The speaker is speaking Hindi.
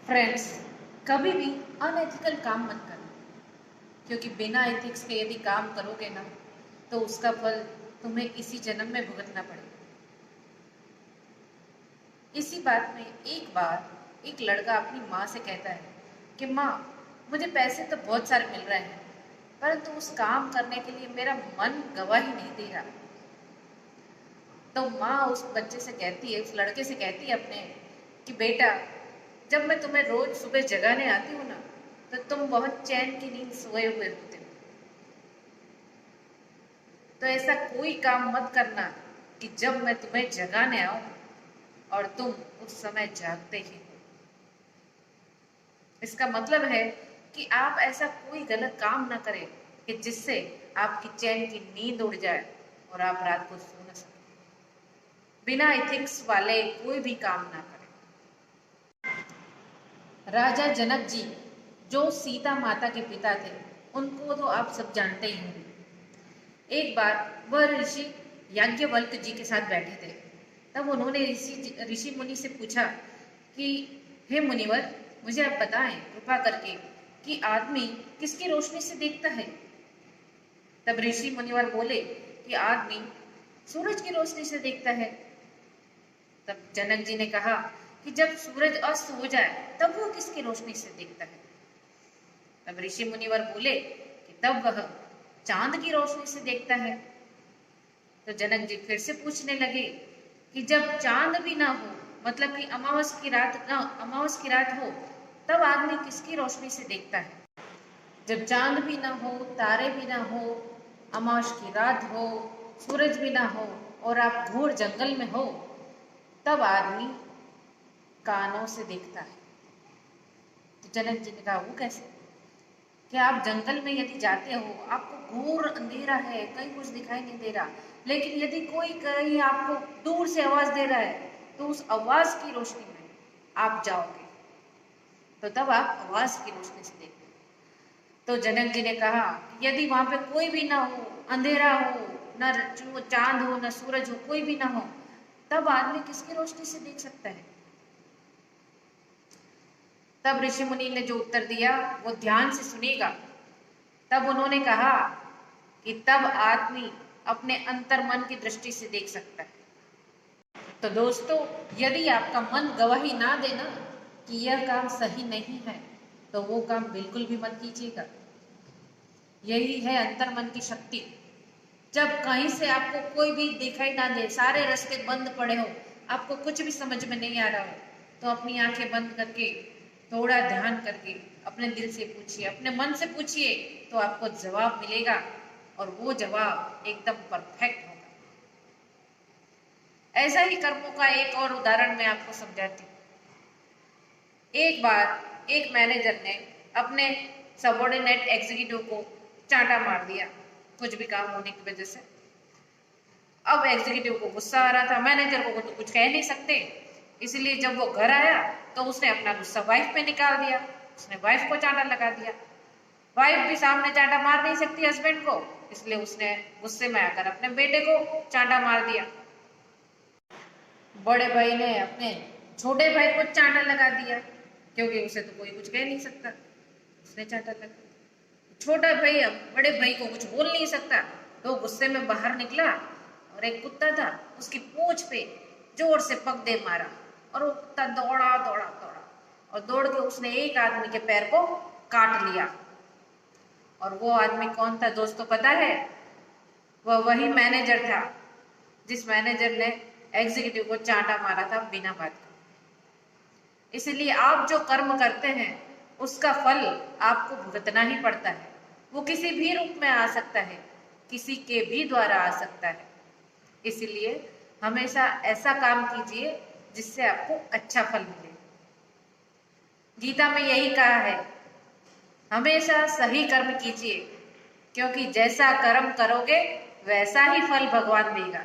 फ्रेंड्स, कभी भी अनएथिकल काम मत करना, क्योंकि बिना एथिक्स के यदि काम करोगे ना तो उसका फल तुम्हें इसी जन्म में भुगतना पड़ेगा। इसी बात में एक बार एक लड़का अपनी माँ से कहता है कि माँ, मुझे पैसे तो बहुत सारे मिल रहे हैं, परंतु उस काम करने के लिए मेरा मन गवाही नहीं दे रहा। तो माँ उस बच्चे से कहती है, उस लड़के से कहती है अपने, कि बेटा, जब मैं तुम्हें रोज सुबह जगाने आती हूँ ना, तो तुम बहुत चैन की नींद सोए हुए होते हो। तो ऐसा कोई काम मत करना कि जब मैं तुम्हें जगाने आऊं और तुम उस समय जागते ही हो। इसका मतलब है कि आप ऐसा कोई गलत काम ना करें कि जिससे आपकी चैन की नींद उड़ जाए और आप रात को सो न सकें। बिना एथिक्स वाले कोई भी काम ना करें। राजा जनक जी, जो सीता माता के पिता थे, उनको तो आप सब जानते ही होंगे। एक बार वह ऋषि याज्ञवल्क्य जी के साथ बैठे थे। तब उन्होंने ऋषि मुनि से पूछा कि हे मुनिवर, मुझे आप बताएं कृपा करके कि आदमी किसकी रोशनी से देखता है। तब ऋषि मुनिवर बोले कि आदमी सूरज की रोशनी से देखता है। तब जनक जी ने कहा कि जब सूरज अस्त हो जाए तब वो किसकी रोशनी से देखता है। तब ऋषि मुनिवर बोले कि तब वह चांद की रोशनी से देखता है। तो जनक जी फिर से पूछने लगे कि जब चांद भी ना हो, मतलब कि अमावस की रात हो, तब आदमी किसकी रोशनी से देखता है। जब चांद भी ना हो, तारे भी ना हो, अमावस की रात हो, सूरज भी ना हो और आप घोर जंगल में हो, तब आदमी कानों से देखता है। तो जनक जी ने कहा, वो कैसे? कि आप जंगल में यदि जाते हो, आपको घोर अंधेरा है, कहीं कुछ दिखाई नहीं दे रहा, लेकिन यदि कोई कहीं आपको दूर से आवाज दे रहा है तो उस आवाज की रोशनी में आप जाओगे, तो तब आप आवाज की रोशनी से देखोगे। तो जनक जी ने कहा कि यदि वहां पे कोई भी ना हो, अंधेरा हो, न चांद हो, न सूरज हो, कोई भी ना हो, तब आदमी किसकी रोशनी से देख सकता है। तब ऋषि मुनि ने जो उत्तर दिया वो ध्यान से सुनिएगा। तब उन्होंने कहा कि तब आदमी अपने अंतर मन की दृष्टि से देख सकता है। तो दोस्तों, यदि आपका मन गवाही ना देना कि यह काम सही नहीं है, तो वो काम बिल्कुल भी मत कीजिएगा। यही है अंतर मन की शक्ति। जब कहीं से आपको कोई भी दिखाई ना दे, सारे रास्ते बंद पड़े हो, आपको कुछ भी समझ में नहीं आ रहा हो, तो अपनी आंखें बंद करके थोड़ा ध्यान करके अपने दिल से पूछिए, अपने मन से पूछिए, तो आपको जवाब मिलेगा और वो जवाब एकदम परफेक्ट होगा। ऐसा ही कर्मों का एक और उदाहरण मैं आपको समझाती हूँ। एक बार एक मैनेजर ने अपने सबॉर्डिनेट एग्जीक्यूटिव को चांटा मार दिया कुछ भी काम होने की वजह से। अब एग्जीक्यूटिव को गुस्सा आ रहा था, मैनेजर को तो कुछ कह नहीं सकते, इसलिए जब वो घर आया तो उसने अपना गुस्सा वाइफ पे निकाल दिया। उसने वाइफ को चांटा लगा दिया। वाइफ भी सामने चांटा मार नहीं सकती हस्बैंड को, इसलिए उसने गुस्से में आकर अपने बेटे को चांटा मार दिया। बड़े भाई ने अपने छोटे भाई को चांटा लगा दिया, क्योंकि उसे तो कोई कुछ कह नहीं सकता, उसने चांटा लगा दिया। छोटा भाई अब बड़े भाई को कुछ बोल नहीं सकता, तो गुस्से में बाहर निकला और एक कुत्ता था, उसकी पूंछ पे जोर से पग दे मारा और वो कुत्ता दौड़ा दौड़ा दौड़ा और दौड़ के उसने एक आदमी के पैर को काट लिया। और वो आदमी कौन था दोस्तों, पता है? वह वही मैनेजर था जिस मैनेजर ने एग्जीक्यूटिव को चांटा मारा था बिना बात के। इसलिए आप जो कर्म करते हैं उसका फल आपको भुगतना ही पड़ता है। वो किसी भी रूप में आ सकता है, किसी के भी द्वारा आ सकता है। इसलिए हमेशा ऐसा काम कीजिए जिससे आपको अच्छा फल मिले। गीता में यही कहा है, हमेशा सही कर्म कीजिए, क्योंकि जैसा कर्म करोगे वैसा ही फल भगवान देगा।